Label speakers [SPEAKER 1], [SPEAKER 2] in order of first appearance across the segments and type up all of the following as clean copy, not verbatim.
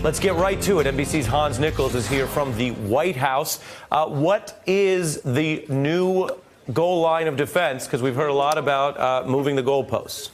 [SPEAKER 1] Let's get right to it. NBC's Hans Nichols is here from the White House. What is the new goal line of defense? Because we've heard a lot about moving the goalposts.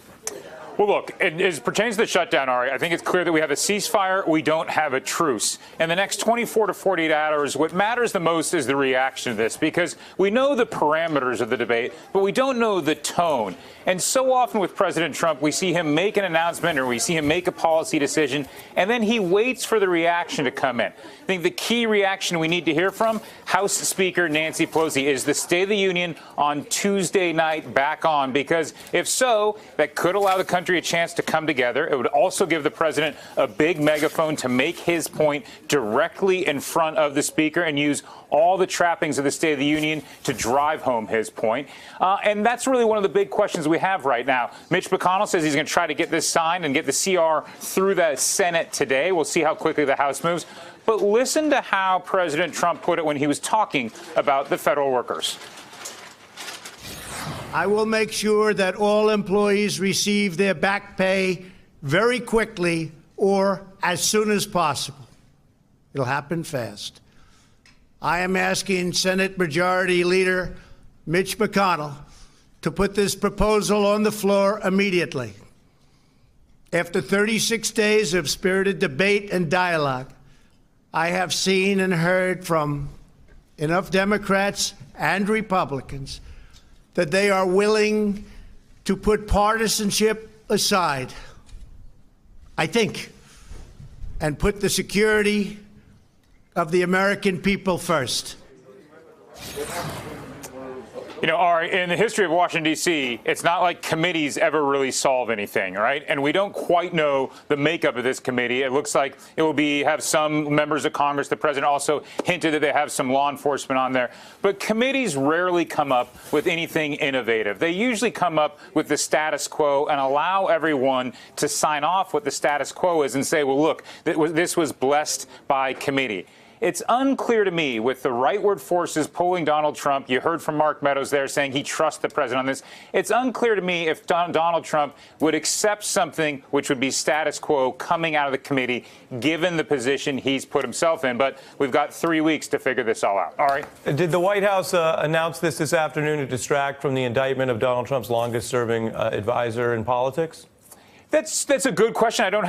[SPEAKER 2] Well, look, as it pertains to the shutdown, Ari, I think it's clear that we have a ceasefire. We don't have a truce. In the next 24 to 48 hours, what matters the most is the reaction to this, because we know the parameters of the debate, but we don't know the tone. And so often with President Trump, we see him make an announcement or we see him make a policy decision, and then he waits for the reaction to come in. I think the key reaction we need to hear from House Speaker Nancy Pelosi is the State of the Union on Tuesday night back on, because if so, that could allow the country a chance to come together. It would also give the president a big megaphone to make his point directly in front of the speaker and use all the trappings of the State of the Union to drive home his point. And that's really one of the big questions we have right now. Mitch McConnell says he's going to try to get this signed and get the CR through the Senate today. We'll see how quickly the House moves. But listen to how President Trump put it when he was talking about the federal workers.
[SPEAKER 3] I will make sure that all employees receive their back pay very quickly or as soon as possible. It'll happen fast. I am asking Senate Majority Leader Mitch McConnell to put this proposal on the floor immediately. After 36 days of spirited debate and dialogue, I have seen and heard from enough Democrats and Republicans that they are willing to put partisanship aside, I think, and put the security of the American people first.
[SPEAKER 2] You know, Ari, in the history of Washington, D.C., it's not like committees ever really solve anything, right? And we don't quite know the makeup of this committee. It looks like it will have some members of Congress. The president also hinted that they have some law enforcement on there. But committees rarely come up with anything innovative. They usually come up with the status quo and allow everyone to sign off what the status quo is and say, well, look, this was blessed by committee. It's unclear to me, with the rightward forces pulling Donald Trump. You heard from Mark Meadows there saying he trusts the president on this. It's unclear to me if Donald Trump would accept something which would be status quo coming out of the committee, given the position he's put himself in. But we've got 3 weeks to figure this all out. All right.
[SPEAKER 1] Did the White House announce this afternoon to distract from the indictment of Donald Trump's longest-serving advisor in politics?
[SPEAKER 2] That's a good question. I don't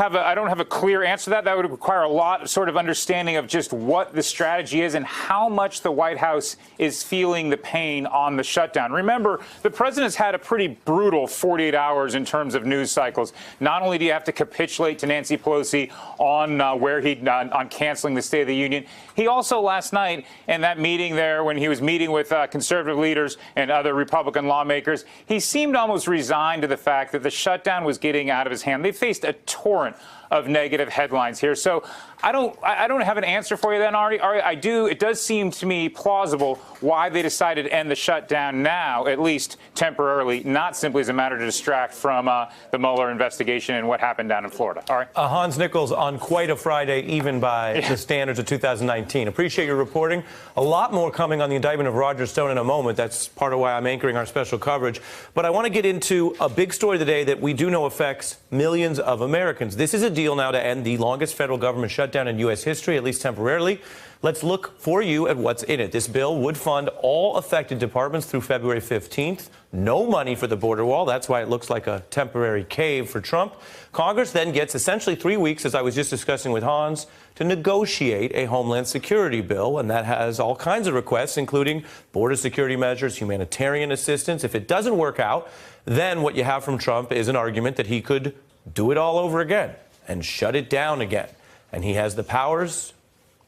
[SPEAKER 2] have a clear answer to that. That would require a lot of sort of understanding of just what the strategy is and how much the White House is feeling the pain on the shutdown. Remember, the president's had a pretty brutal 48 hours in terms of news cycles. Not only do you have to capitulate to Nancy Pelosi on on canceling the State of the Union, he also last night in that meeting there when he was meeting with conservative leaders and other Republican lawmakers, he seemed almost resigned to the fact that the shutdown was getting out of his hand. They faced a torrent of negative headlines here. So I don't have an answer for you then, Ari. It does seem to me plausible why they decided to end the shutdown now, at least temporarily, not simply as a matter to distract from the Mueller investigation and what happened down in Florida. All right.
[SPEAKER 1] Hans Nichols on quite a Friday, even by the standards of 2019. Appreciate your reporting. A lot more coming on the indictment of Roger Stone in a moment. That's part of why I'm anchoring our special coverage. But I want to get into a big story today that we do know affects millions of Americans. This is a deal now to end the longest federal government shutdown in U.S. history, at least temporarily. Let's look for you at what's in it. This bill would fund all affected departments through February 15th. No money for the border wall. That's why it looks like a temporary cave for Trump. Congress then gets essentially 3 weeks, as I was just discussing with Hans, to negotiate a Homeland Security bill. And that has all kinds of requests, including border security measures, humanitarian assistance. If it doesn't work out, then what you have from Trump is an argument that he could do it all over again and shut it down again. And he has the powers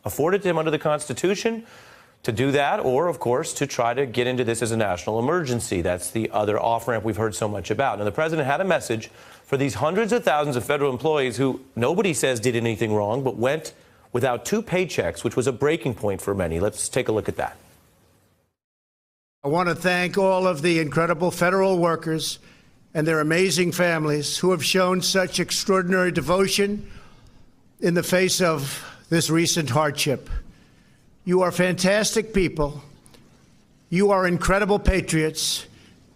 [SPEAKER 1] afforded to him under the Constitution to do that, or, of course, to try to get into this as a national emergency. That's the other off-ramp we've heard so much about. Now, the president had a message for these hundreds of thousands of federal employees who nobody says did anything wrong, but went without 2 paychecks, which was a breaking point for many. Let's take a look at that.
[SPEAKER 3] I want to thank all of the incredible federal workers and their amazing families who have shown such extraordinary devotion in the face of this recent hardship. You are fantastic people. You are incredible patriots.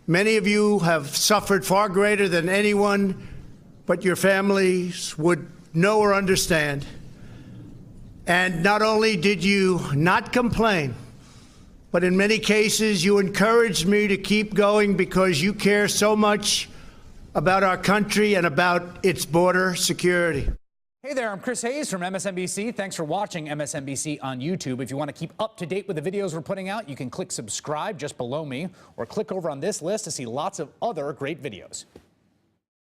[SPEAKER 3] Many of you have suffered far greater than anyone but your families would know or understand. And not only did you not complain, but in many cases you encouraged me to keep going because you care so much about our country and about its border security.
[SPEAKER 4] Hey there, I'm Chris Hayes from MSNBC. Thanks for watching MSNBC on YouTube. If you want to keep up to date with the videos we're putting out, you can click subscribe just below me or click over on this list to see lots of other great videos.